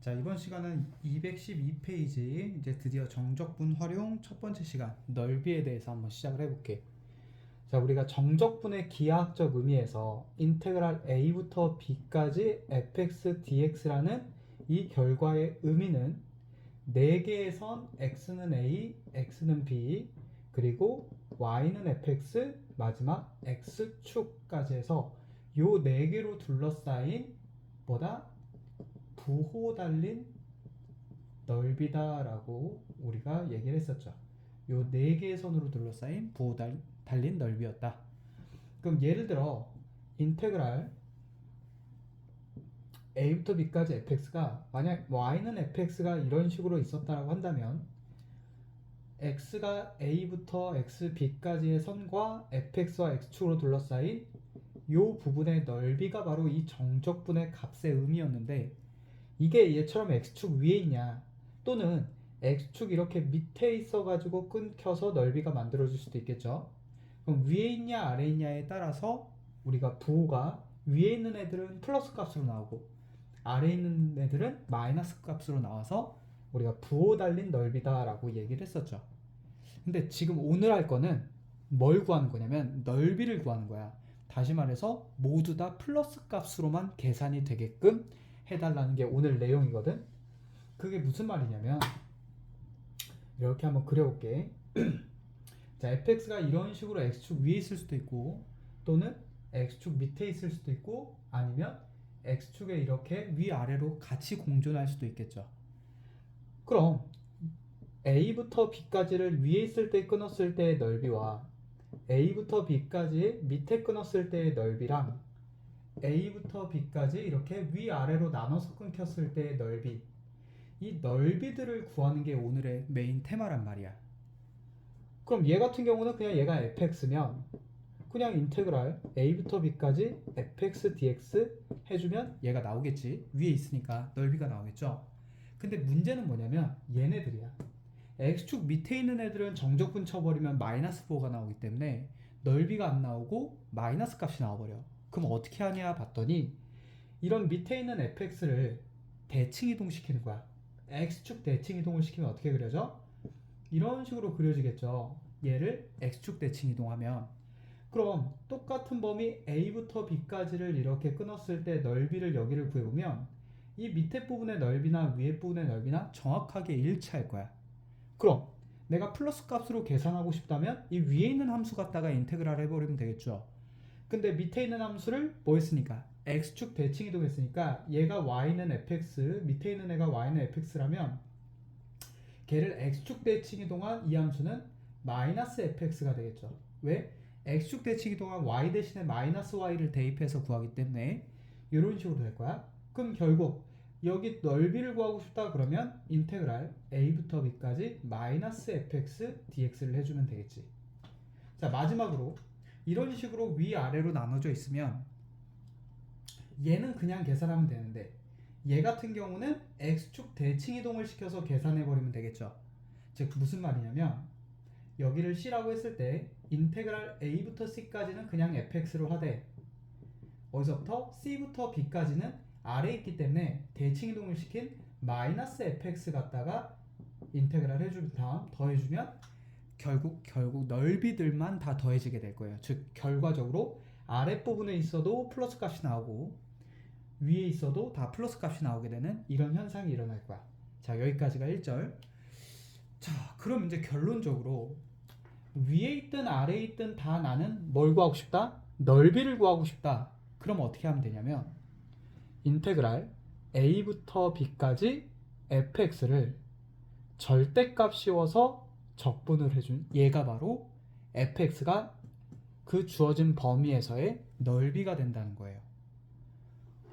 자, 이번 시간은 212페이지 이제 드디어 정적분 활용 첫 번째 시간 넓이에 대해서 한번 시작을 해볼게. 자, 우리가 정적분의 기하학적 의미에서 인테그랄 a부터 b까지 fx dx라는 이 결과의 의미는 4개의 선 x는 a, x는 b, 그리고 y는 fx, 마지막 x축까지 해서 요 4개로 둘러싸인 뭐다? 부호 달린 넓이다라고 우리가 얘기를 했었죠. 요 4개의 선으로 둘러싸인 부호 달린 넓이였다. 그럼 예를 들어 인테그랄 a부터 b까지 fx가 만약 y는 fx가 이런 식으로 있었다라고 한다면 x가 a부터 x, b까지의 선과 fx와 x축으로 둘러싸인 요 부분의 넓이가 바로 이 정적분의 값의 의미였는데, 이게 얘처럼 x축 위에 있냐 또는 x축 이렇게 밑에 있어가지고 끊겨서 넓이가 만들어질 수도 있겠죠. 그럼 위에 있냐 아래에 있냐에 따라서 우리가 부호가 위에 있는 애들은 플러스 값으로 나오고 아래에 있는 애들은 마이너스 값으로 나와서 우리가 부호 달린 넓이다 라고 얘기를 했었죠. 근데 지금 오늘 할 거는 뭘 구하는 거냐면 넓이를 구하는 거야. 다시 말해서 모두 다 플러스 값으로만 계산이 되게끔 해달라는 게 오늘 내용이거든. 그게 무슨 말이냐면 이렇게 한번 그려볼게. 자, fx가 이런 식으로 x축 위에 있을 수도 있고 또는 x축 밑에 있을 수도 있고 아니면 x축에 이렇게 위아래로 같이 공존할 수도 있겠죠. 그럼 a부터 b까지를 위에 있을 때 끊었을 때의 넓이와 a부터 b까지 밑에 끊었을 때의 넓이랑 a부터 b까지 이렇게 위아래로 나눠서 끊겼을 때의 넓이, 이 넓이들을 구하는 게 오늘의 메인 테마란 말이야. 그럼 얘 같은 경우는 그냥 얘가 fx면 그냥 인테그랄 a부터 b까지 fx dx 해주면 얘가 나오겠지. 위에 있으니까 넓이가 나오겠죠. 근데 문제는 뭐냐면 얘네들이야. x축 밑에 있는 애들은 정적분 쳐버리면 마이너스 4가 나오기 때문에 넓이가 안 나오고 마이너스 값이 나와버려. 그럼 어떻게 하냐 봤더니 이런 밑에 있는 fx를 대칭 이동시키는 거야. x축 대칭 이동을 시키면 어떻게 그려져? 이런 식으로 그려지겠죠. 얘를 x축 대칭 이동하면, 그럼 똑같은 범위 a부터 b까지를 이렇게 끊었을 때 넓이를 여기를 구해보면 이 밑에 부분의 넓이나 위에 부분의 넓이나 정확하게 일치할 거야. 그럼 내가 플러스 값으로 계산하고 싶다면 이 위에 있는 함수 갖다가 인테그랄 해버리면 되겠죠. 근데 밑에 있는 함수를 뭐 했으니까 x축 대칭 이동했으니까 얘가 y는 fx, 밑에 있는 애가 y는 fx라면 걔를 x축 대칭 이동한 이 함수는 마이너스 fx가 되겠죠. 왜? x축 대칭 이동한 y 대신에 마이너스 y를 대입해서 구하기 때문에 이런 식으로 될 거야. 그럼 결국 여기 넓이를 구하고 싶다 그러면 인테그랄 a부터 b까지 마이너스 fx dx를 해주면 되겠지. 자, 마지막으로 이런 식으로 위아래로 나눠져 있으면 얘는 그냥 계산하면 되는데 얘 같은 경우는 x축 대칭 이동을 시켜서 계산해 버리면 되겠죠. 즉 무슨 말이냐면 여기를 c라고 했을 때 인테그랄 a부터 c까지는 그냥 fx로 하되 어디서부터 c부터 b까지는 아래에 있기 때문에 대칭 이동을 시킨 마이너스 fx 갖다가 인테그랄 해준 다음 더해주면 결국 넓이들만 다 더해지게 될 거예요. 즉 결과적으로 아랫부분에 있어도 플러스 값이 나오고 위에 있어도 다 플러스 값이 나오게 되는 이런 현상이 일어날 거야. 자, 여기까지가 1절. 자, 그럼 이제 결론적으로 위에 있든 아래에 있든 다 나는 뭘 구하고 싶다? 넓이를 구하고 싶다. 그럼 어떻게 하면 되냐면 인테그랄 a부터 b까지 fx를 절대값 씌워서 적분을 해준 얘가 바로 fx가 그 주어진 범위에서의 넓이가 된다는 거예요.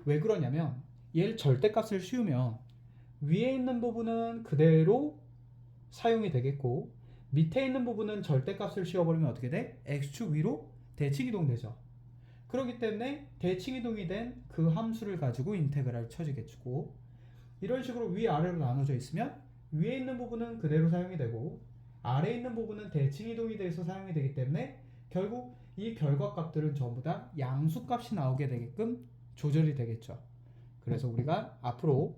왜 그러냐면 얘를 절대값을 씌우면 위에 있는 부분은 그대로 사용이 되겠고 밑에 있는 부분은 절대값을 씌워버리면 어떻게 돼? x축 위로 대칭 이동되죠. 그렇기 때문에 대칭 이동이 된 그 함수를 가지고 인테그랄을 쳐주겠고, 이런 식으로 위아래로 나눠져 있으면 위에 있는 부분은 그대로 사용이 되고 아래에 있는 부분은 대칭 이동이 돼서 사용이 되기 때문에 결국 이 결과값들은 전부 다 양수값이 나오게 되게끔 조절이 되겠죠. 그래서 우리가 앞으로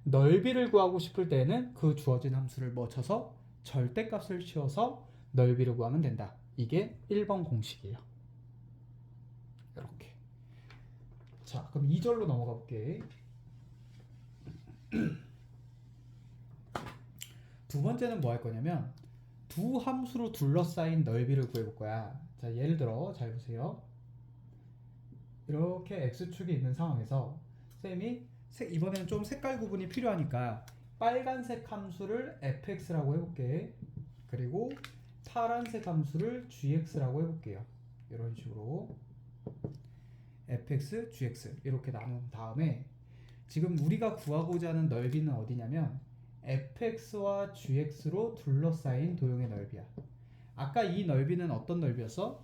넓이를 구하고 싶을 때는 그 주어진 함수를 뭐 쳐서 절대값을 씌워서 넓이를 구하면 된다. 이게 1번 공식이에요. 이렇게. 자, 그럼 2절로 넘어가 볼게. 두 번째는 뭐 할 거냐면 두 함수로 둘러싸인 넓이를 구해볼 거야. 자, 예를 들어 잘 보세요. 이렇게 x축이 있는 상황에서 쌤이 이번에는 좀 색깔 구분이 필요하니까 빨간색 함수를 fx라고 해볼게. 그리고 파란색 함수를 gx라고 해볼게요. 이런 식으로 fx, gx 이렇게 나눈 다음에 지금 우리가 구하고자 하는 넓이는 어디냐면 fx와 gx로 둘러싸인 도형의 넓이야. 아까 이 넓이는 어떤 넓이였어?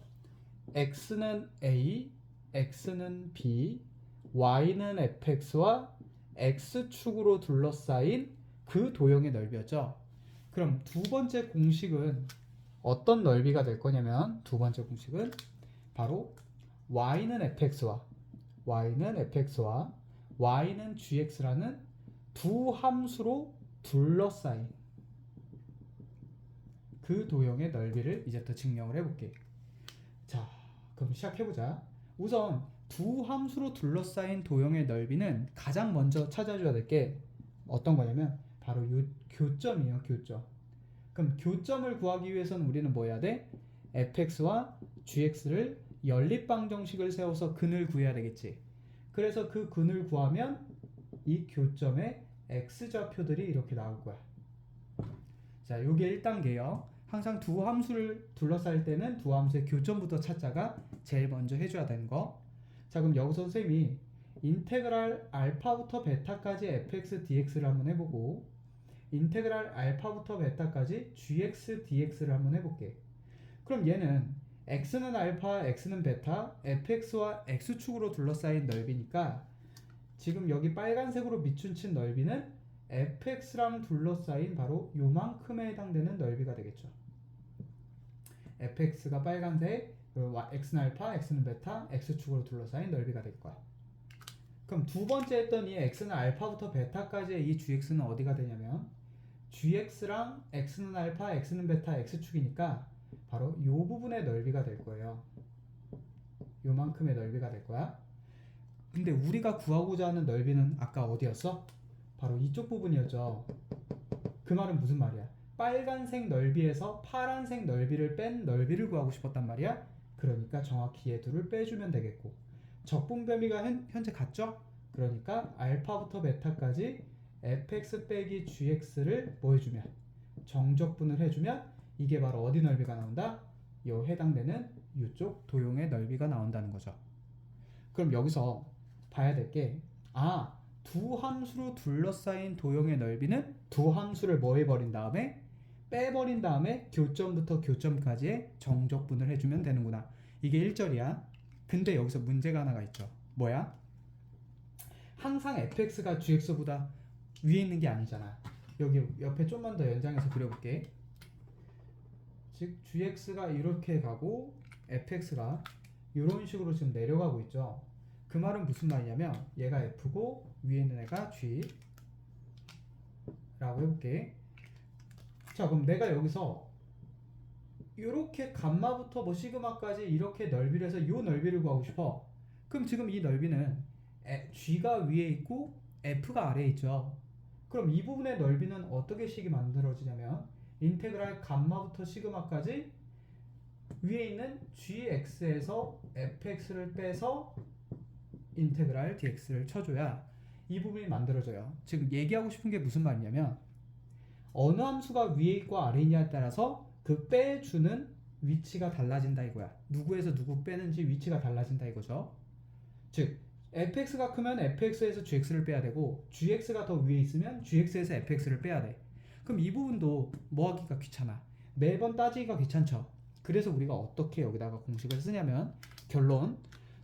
x는 a, x는 b, y는 fx와 x축으로 둘러싸인 그 도형의 넓이였죠. 그럼 두 번째 공식은 어떤 넓이가 될 거냐면 두 번째 공식은 바로 y는 fx와 y는 gx라는 두 함수로 둘러싸인 그 도형의 넓이를 이제부터 증명을 해볼게. 자, 그럼 시작해보자. 우선 두 함수로 둘러싸인 도형의 넓이는 가장 먼저 찾아줘야 될 게 어떤 거냐면 바로 이 교점이에요. 교점. 그럼 교점을 구하기 위해서는 우리는 뭐 해야 돼? fx와 gx를 연립방정식을 세워서 근을 구해야 되겠지. 그래서 그 근을 구하면 이 교점의 x좌표들이 이렇게 나올 거야. 자, 요게 1단계예요. 항상 두 함수를 둘러싸일 때는 두 함수의 교점부터 찾자가 제일 먼저 해줘야 되는 거. 자, 그럼 여기서 선생님이 인테그랄 알파부터 베타까지 fx dx를 한번 해보고 인테그랄 알파부터 베타까지 gx dx를 한번 해볼게. 그럼 얘는 x는 알파, x는 베타, fx와 x축으로 둘러싸인 넓이니까 지금 여기 빨간색으로 밑줄친 넓이는 fx랑 둘러싸인 바로 요만큼에 해당되는 넓이가 되겠죠. fx가 빨간색, x는 알파, x는 베타, x축으로 둘러싸인 넓이가 될 거야. 그럼 두 번째 했던 이 x는 알파부터 베타까지의 이 gx는 어디가 되냐면 gx랑 x는 알파, x는 베타, x축이니까 바로 이 부분의 넓이가 될 거예요. 요만큼의 넓이가 될 거야. 근데 우리가 구하고자 하는 넓이는 아까 어디였어? 바로 이쪽 부분이었죠. 그 말은 무슨 말이야? 빨간색 넓이에서 파란색 넓이를 뺀 넓이를 구하고 싶었단 말이야. 그러니까 정확히 얘 둘을 빼주면 되겠고 적분 범위가 현재 같죠? 그러니까 알파부터 베타까지 fx 빼기 gx를 뭐 해주면 정적분을 해주면 이게 바로 어디 넓이가 나온다? 요 해당되는 이쪽 도형의 넓이가 나온다는 거죠. 그럼 여기서 봐야 될 게 두 함수로 둘러싸인 도형의 넓이는 두 함수를 뭐 해버린 다음에 빼버린 다음에 교점부터 교점까지의 정적분을 해주면 되는구나. 이게 1절이야. 근데 여기서 문제가 하나가 있죠. 뭐야? 항상 fx가 gx보다 위에 있는 게 아니잖아. 여기 옆에 좀만 더 연장해서 그려볼게. 즉 gx가 이렇게 가고 fx가 이런 식으로 지금 내려가고 있죠. 그 말은 무슨 말이냐면 얘가 f고 위에 있는 애가 g 라고 해볼게. 자, 그럼 내가 여기서 이렇게 감마부터 뭐 시그마까지 이렇게 넓이를 해서 이 넓이를 구하고 싶어. 그럼 지금 이 넓이는 g가 위에 있고 f가 아래에 있죠. 그럼 이 부분의 넓이는 어떻게 식이 만들어지냐면 인테그랄 감마부터 시그마까지 위에 있는 gx에서 fx를 빼서 인테그랄 dx를 쳐줘야 이 부분이 만들어져요. 지금 얘기하고 싶은 게 무슨 말이냐면 어느 함수가 위에 있고 아래에 있냐에 따라서 그 빼주는 위치가 달라진다 이거야. 누구에서 누구 빼는지 위치가 달라진다 이거죠. 즉 fx가 크면 fx에서 gx를 빼야 되고 gx가 더 위에 있으면 gx에서 fx를 빼야 돼. 그럼 이 부분도 뭐 하기가 귀찮아. 매번 따지기가 귀찮죠. 그래서 우리가 어떻게 여기다가 공식을 쓰냐면 결론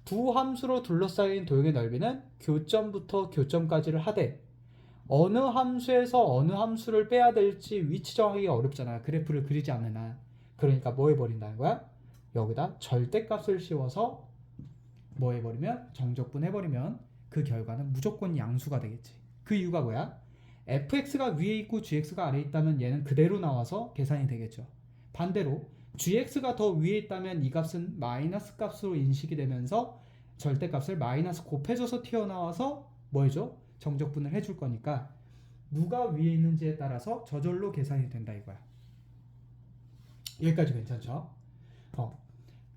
두 함수로 둘러싸인 도형의 넓이는 교점부터 교점까지를 하되 어느 함수에서 어느 함수를 빼야 될지 위치 정하기가 어렵잖아. 그래프를 그리지 않는 한. 그러니까 뭐 해버린다는 거야? 여기다 절대값을 씌워서 뭐 해버리면 정적분 해버리면 그 결과는 무조건 양수가 되겠지. 그 이유가 뭐야? fx가 위에 있고 gx가 아래에 있다면 얘는 그대로 나와서 계산이 되겠죠. 반대로 gx가 더 위에 있다면 이 값은 마이너스 값으로 인식이 되면서 절대값을 마이너스 곱해줘서 튀어나와서 뭐죠? 정적분을 해줄 거니까 누가 위에 있는지에 따라서 저절로 계산이 된다 이거야. 여기까지 괜찮죠?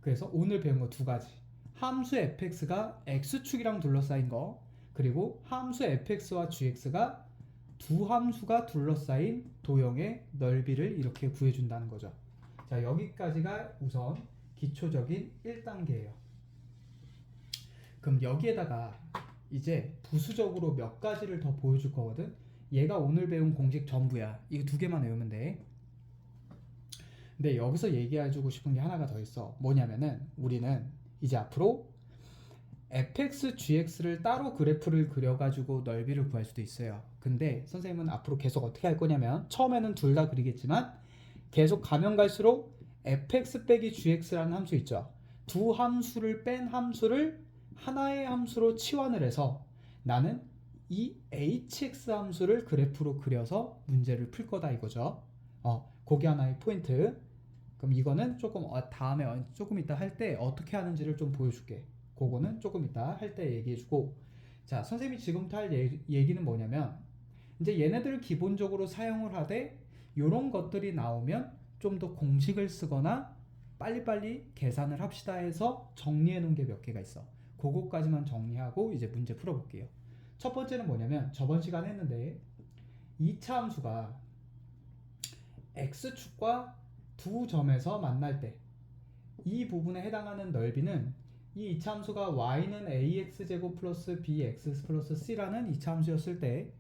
그래서 오늘 배운 거 두 가지. 함수 fx가 x축이랑 둘러싸인 거, 그리고 함수 fx와 gx가 두 함수가 둘러싸인 도형의 넓이를 이렇게 구해준다는 거죠. 자, 여기까지가 우선 기초적인 1단계예요. 그럼 여기에다가 이제 부수적으로 몇 가지를 더 보여줄 거거든. 얘가 오늘 배운 공식 전부야. 이거 두 개만 외우면 돼. 근데 여기서 얘기해주고 싶은 게 하나가 더 있어. 뭐냐면은 우리는 이제 앞으로 fx, gx를 따로 그래프를 그려가지고 넓이를 구할 수도 있어요. 근데 선생님은 앞으로 계속 어떻게 할 거냐면 처음에는 둘 다 그리겠지만 계속 가면 갈수록 fx 빼기 gx라는 함수 있죠. 두 함수를 뺀 함수를 하나의 함수로 치환을 해서 나는 이 hx 함수를 그래프로 그려서 문제를 풀 거다 이거죠. 그게 하나의 포인트. 그럼 이거는 조금 다음에 조금 이따 할 때 어떻게 하는지를 좀 보여줄게. 그거는 조금 이따 할 때 얘기해주고, 자, 선생님이 지금부터 할 얘기는 뭐냐면 이제 얘네들을 기본적으로 사용을 하되 이런 것들이 나오면 좀 더 공식을 쓰거나 빨리빨리 계산을 합시다 해서 정리해 놓은 게 몇 개가 있어. 그거까지만 정리하고 이제 문제 풀어볼게요. 첫 번째는 뭐냐면 저번 시간에 했는데 2차 함수가 x축과 두 점에서 만날 때 이 부분에 해당하는 넓이는 이 2차 함수가 y는 ax제곱 플러스 bx 플러스 c라는 2차 함수였을 때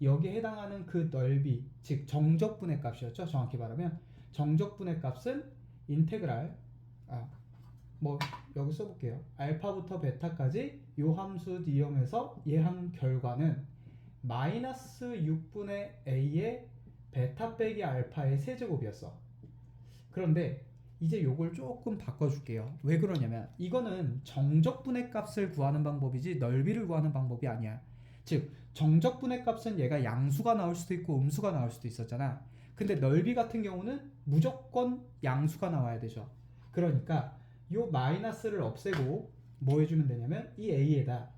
여기에 해당하는 그 넓이, 즉 정적분의 값이었죠. 정확히 말하면 정적분의 값은 인테그랄 여기 써볼게요. 알파부터 베타까지 요 함수 d형에서 얘한 결과는 마이너스 6분의 a의 베타 빼기 알파의 세제곱이었어. 그런데 이제 요걸 조금 바꿔줄게요. 왜 그러냐면 이거는 정적분의 값을 구하는 방법이지 넓이를 구하는 방법이 아니야. 즉 정적분의 값은 얘가 양수가 나올 수도 있고 음수가 나올 수도 있었잖아. 근데 넓이 같은 경우는 무조건 양수가 나와야 되죠. 그러니까 요 마이너스를 없애고 뭐 해주면 되냐면 이 a에다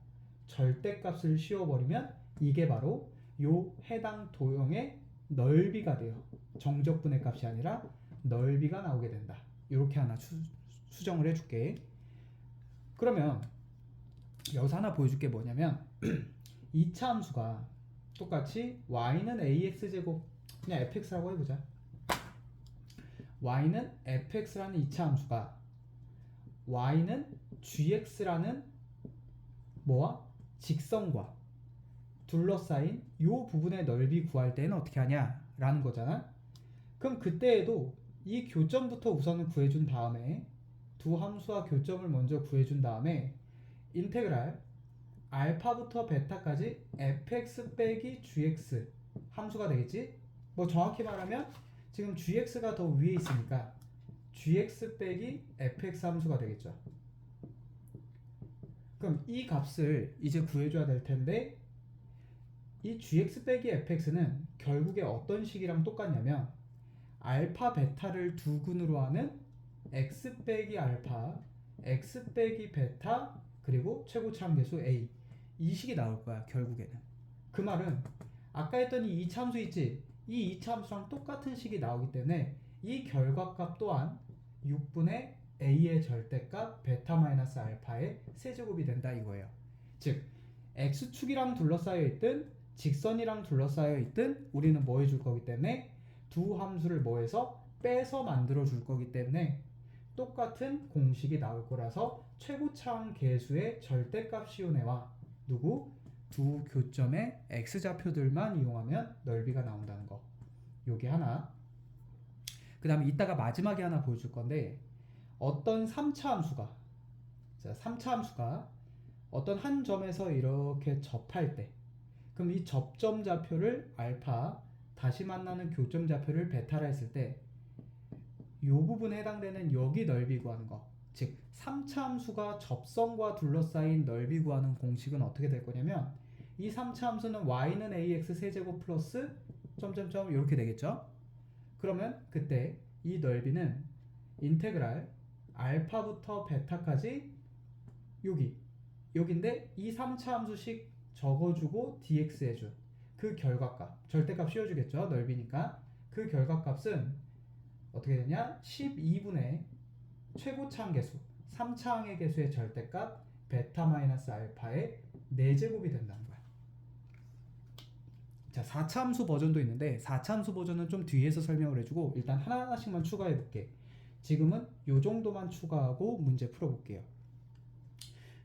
절대값을 씌워버리면 이게 바로 요 해당 도형의 넓이가 돼요. 정적분의 값이 아니라 넓이가 나오게 된다. 이렇게 하나 수정을 해줄게. 그러면 여기서 하나 보여줄 게 뭐냐면 2차 함수가 똑같이 y는 ax제곱 그냥 fx라고 해보자. y는 fx라는 2차 함수가 y는 gx라는 뭐와 직선과 둘러싸인 이 부분의 넓이 구할 때는 어떻게 하냐 라는 거잖아. 그럼 그때에도 이 교점부터 우선은 구해준 다음에 두 함수와 교점을 먼저 구해준 다음에 인테그랄 알파부터 베타까지 fx 빼기 gx 함수가 되겠지. 뭐 정확히 말하면 지금 gx가 더 위에 있으니까 gx 빼기 fx 함수가 되겠죠. 그럼 이 값을 이제 구해줘야 될 텐데 이 gx 빼기 fx는 결국에 어떤 식이랑 똑같냐면 알파 베타를 두 근으로 하는 x 빼기 알파 x 빼기 베타 그리고 최고차함계수 a 이 식이 나올 거야 결국에는. 그 말은 아까 했던 이 이차함수 있지, 이 이차함수랑 똑같은 식이 나오기 때문에 이 결과값 또한 6분의 a의 절대값 베타 마이너스 알파의 세제곱이 된다 이거예요. 즉 x축이랑 둘러싸여 있든 직선이랑 둘러싸여 있든 우리는 뭐 해줄 거기 때문에 두 함수를 뭐해서 빼서 만들어 줄 거기 때문에 똑같은 공식이 나올 거라서 최고차항 계수의 절대값 시온애와 누구? 두 교점의 x좌표들만 이용하면 넓이가 나온다는 거. 요게 하나. 그 다음에 이따가 마지막에 하나 보여줄 건데 어떤 3차 함수가, 자, 3차 함수가 어떤 한 점에서 이렇게 접할 때 그럼 이 접점 좌표를 알파 다시 만나는 교점 좌표를 베타라 했을 때 이 부분에 해당되는 여기 넓이 구하는 거, 즉 3차 함수가 접선과 둘러싸인 넓이 구하는 공식은 어떻게 될 거냐면 이 3차 함수는 y는 ax 세제곱 플러스 점점점 이렇게 되겠죠. 그러면 그때 이 넓이는 인테그랄 알파부터 베타까지 여기인데 이 3차 함수식 적어주고 dx 해준 그 결과값, 절대값 씌워주겠죠. 넓이니까. 그 결과값은 어떻게 되냐? 12분의 최고차항 계수 3차항의 계수의 절대값 베타 마이너스 알파의 4제곱이 된다는 거야. 자, 4차 함수 버전도 있는데 4차 함수 버전은 좀 뒤에서 설명을 해주고 일단 하나하나씩만 추가해 볼게. 지금은 요 정도만 추가하고 문제 풀어볼게요.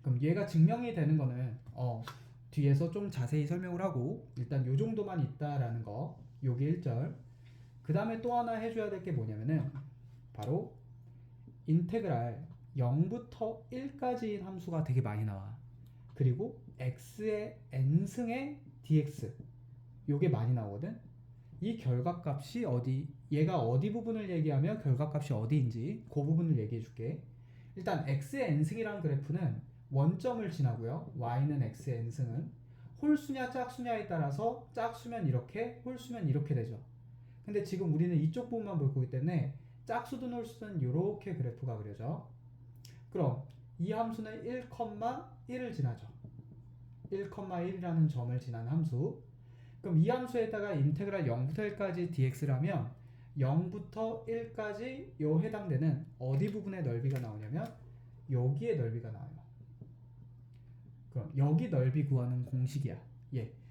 그럼 얘가 증명이 되는 거는 뒤에서 좀 자세히 설명을 하고 일단 요 정도만 있다라는 거 요게 1절. 그 다음에 또 하나 해줘야 될 게 뭐냐면은 바로 인테그랄 0부터 1까지인 함수가 되게 많이 나와. 그리고 x의 n승의 dx 요게 많이 나오거든. 이 결과값이 얘가 어디 부분을 얘기하면 결과값이 어디인지 그 부분을 얘기해 줄게. 일단 x의 n승이라는 그래프는 원점을 지나고요. y는 x의 n승은 홀수냐 짝수냐에 따라서 짝수면 이렇게, 홀수면 이렇게 되죠. 근데 지금 우리는 이쪽 부분만 볼 거기 때문에 짝수든 홀수든 이렇게 그래프가 그려져. 그럼 이 함수는 1,1을 지나죠. 1,1이라는 점을 지난 함수. 그럼 이 함수에다가 인테그랄 0부터 1까지 dx라면 0부터 1까지 요 해당되는 어디 부분의 넓이가 나오냐면 여기에 넓이가 나와요. 그럼 여기 넓이 구하는 공식이야.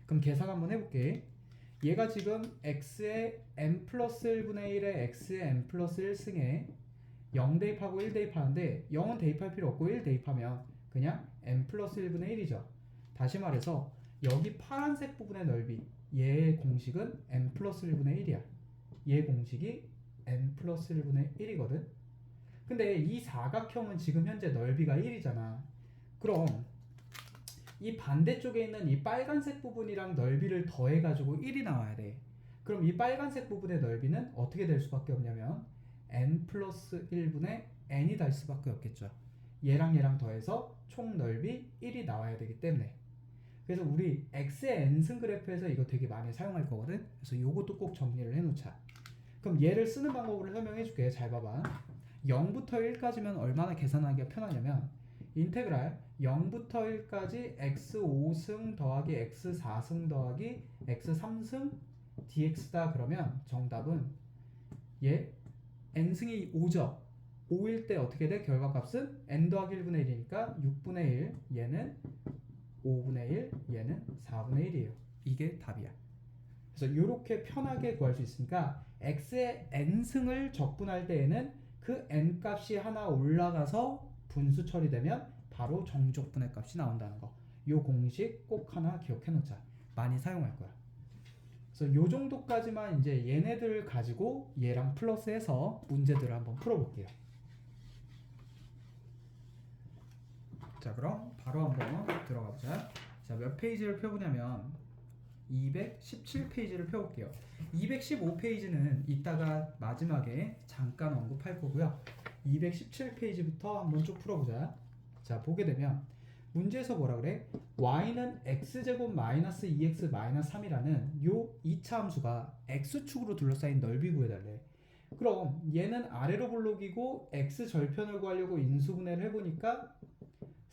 그럼 계산 한번 해볼게. 얘가 지금 x의 n 플러스 1분의 1에 x의 n 플러스 1승에 0 대입하고 1 대입하는데 0은 대입할 필요 없고 1 대입하면 그냥 n 플러스 1분의 1이죠. 다시 말해서 여기 파란색 부분의 넓이 얘의 공식은 n 플러스 1분의 1이야. 얘 공식이 n 플러스 1분의 1이거든. 근데 이 사각형은 지금 현재 넓이가 1이잖아. 그럼 이 반대쪽에 있는 이 빨간색 부분이랑 넓이를 더해가지고 1이 나와야 돼. 그럼 이 빨간색 부분의 넓이는 어떻게 될 수밖에 없냐면 n 플러스 1분의 n이 될 수밖에 없겠죠. 얘랑 얘랑 더해서 총 넓이 1이 나와야 되기 때문에. 그래서 우리 x의 n승 그래프에서 이거 되게 많이 사용할 거거든. 그래서 요것도 꼭 정리를 해놓자. 그럼 얘를 쓰는 방법을 설명해 줄게. 잘 봐봐. 0부터 1까지면 얼마나 계산하기가 편하냐면 인테그랄 0부터 1까지 x5승 더하기 x4승 더하기 x3승 dx다. 그러면 정답은 얘 n승이 5죠. 5일 때 어떻게 돼? 결과값은 n 더하기 1분의 1이니까 6분의 1, 얘는 5분의 1, 얘는 4분의 1이에요. 이게 답이야. 그래서 이렇게 편하게 구할 수 있으니까 x의 n승을 적분할 때에는 그 n 값이 하나 올라가서 분수 처리되면 바로 정적분의 값이 나온다는 거. 이 공식 꼭 하나 기억해 놓자. 많이 사용할 거야. 그래서 요 정도까지만 이제 얘네들 가지고 얘랑 플러스해서 문제들을 한번 풀어볼게요. 자, 그럼 바로 한번 들어가 보자. 자, 몇 페이지를 펴보냐면 217페이지를 펴볼게요. 215페이지는 이따가 마지막에 잠깐 언급할 거고요. 217페이지부터 한번 쭉 풀어보자. 자, 보게 되면 문제에서 뭐라 그래? y는 x제곱 마이너스 2x 마이너스 3이라는 요 2차 함수가 x축으로 둘러싸인 넓이 구해달래. 그럼 얘는 아래로 볼록이고 x절편을 구하려고 인수분해를 해보니까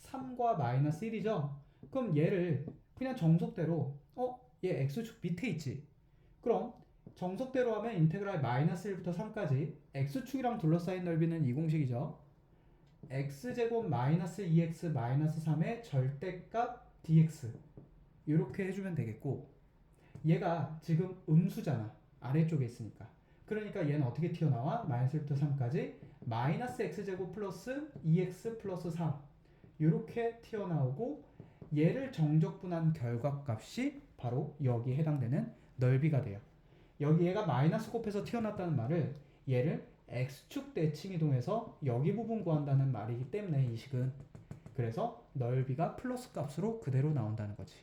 3과 마이너스 1이죠. 그럼 얘를 그냥 정석대로 얘 x축 밑에 있지. 그럼 정석대로 하면 인테그랄 마이너스 1부터 3까지 x축이랑 둘러싸인 넓이는 이 공식이죠. x제곱 마이너스 2x 마이너스 3의 절대값 dx 이렇게 해주면 되겠고, 얘가 지금 음수잖아. 아래쪽에 있으니까. 그러니까 얘는 어떻게 튀어나와? 마이너스 1부터 3까지 마이너스 x제곱 플러스 2x 플러스 3 이렇게 튀어나오고, 얘를 정적분한 결과값이 바로 여기에 해당되는 넓이가 돼요. 여기 얘가 마이너스 곱해서 튀어났다는 말을 얘를 x축 대칭 이동해서 여기 부분 구한다는 말이기 때문에 이 식은, 그래서 넓이가 플러스 값으로 그대로 나온다는 거지.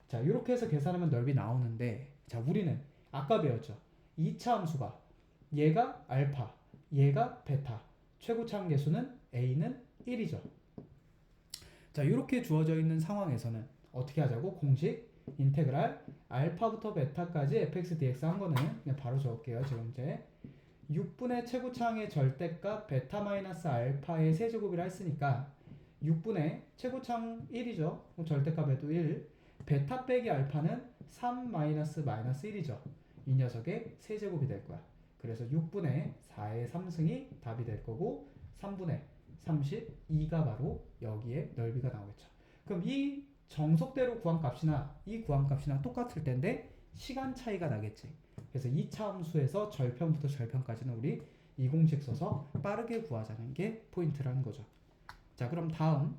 자, 이렇게 해서 계산하면 넓이 나오는데, 자, 우리는 아까 배웠죠. 2차 함수가 얘가 알파, 얘가 베타, 최고차항 계수는 a는 1이죠. 자, 이렇게 주어져 있는 상황에서는 어떻게 하자고? 공식 인테그랄 알파부터 베타까지 fx dx 한 거는 그냥 바로 적을게요. 지금 이제 6분의 최고차항의 절대값 베타 마이너스 알파의 세제곱이라 했으니까 6분의 최고차항 1이죠. 절대값에도 1. 베타 빼기 알파는 3 마이너스 1이죠. 이 녀석의 세제곱이 될 거야. 그래서 6분의 4의 3승이 답이 될 거고 3분의 32가 바로 여기에 넓이가 나오겠죠. 그럼 이 정석대로 구한 값이나 이 구한 값이나 똑같을 텐데 시간 차이가 나겠지. 그래서 2차 함수에서 절편부터 절편까지는 우리 이 공식 써서 빠르게 구하자는 게 포인트라는 거죠. 자, 그럼 다음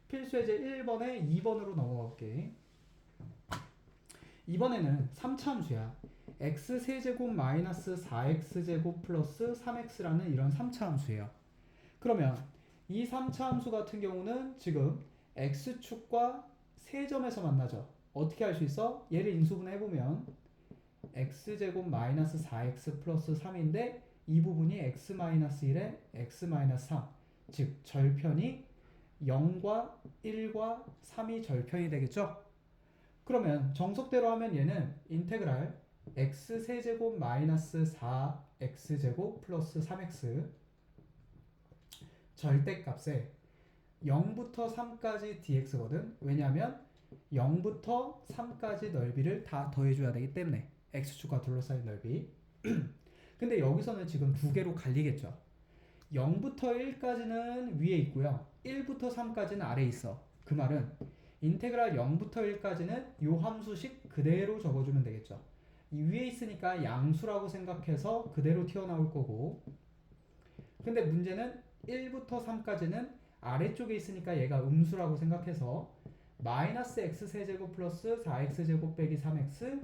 필수 예제 1번에 2번으로 넘어가 볼게. 이번에는 3차 함수야. x세제곱 마이너스 4x제곱 플러스 3x라는 이런 3차 함수예요. 그러면 이 3차 함수 같은 경우는 지금 x축과 세점에서 만나죠. 어떻게 할 수 있어? 얘를 인수분해 해보면 x제곱 마이너스 4x 플러스 3인데 이 부분이 x 마이너스 1에 x 마이너스 3, 즉 절편이 0과 1과 3이 절편이 되겠죠? 그러면 정석대로 하면 얘는 인테그랄 x 세제곱 마이너스 4x제곱 플러스 3x 절대값에 0부터 3까지 dx거든. 왜냐하면 0부터 3까지 넓이를 다 더해줘야 되기 때문에 x축과 둘러싸인 넓이. 근데 여기서는 지금 두 개로 갈리겠죠. 0부터 1까지는 위에 있고요. 1부터 3까지는 아래에 있어. 그 말은 인테그랄 0부터 1까지는 요 함수식 그대로 적어주면 되겠죠. 이 위에 있으니까 양수라고 생각해서 그대로 튀어나올 거고, 근데 문제는 1부터 3까지는 아래쪽에 있으니까 얘가 음수라고 생각해서 마이너스 x세제곱 플러스 4x제곱 빼기 3x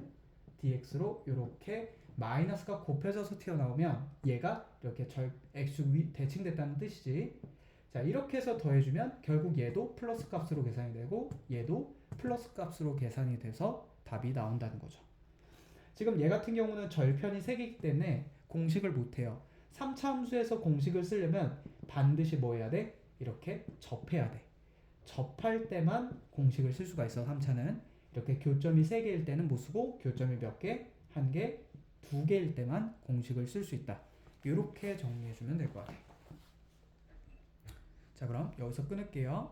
dx로 이렇게 마이너스가 곱해져서 튀어나오면 얘가 이렇게 x축 대칭됐다는 뜻이지. 자, 이렇게 해서 더해주면 결국 얘도 플러스 값으로 계산이 되고 얘도 플러스 값으로 계산이 돼서 답이 나온다는 거죠. 지금 얘 같은 경우는 절편이 3개이기 때문에 공식을 못해요. 3차 함수에서 공식을 쓰려면 반드시 뭐 해야 돼? 이렇게 접해야 돼. 접할 때만 공식을 쓸 수가 있어. 3차는 이렇게 교점이 3개일 때는 못 쓰고 교점이 몇 개? 1개, 2개일 때만 공식을 쓸 수 있다. 이렇게 정리해주면 될 것 같아. 자, 그럼 여기서 끊을게요.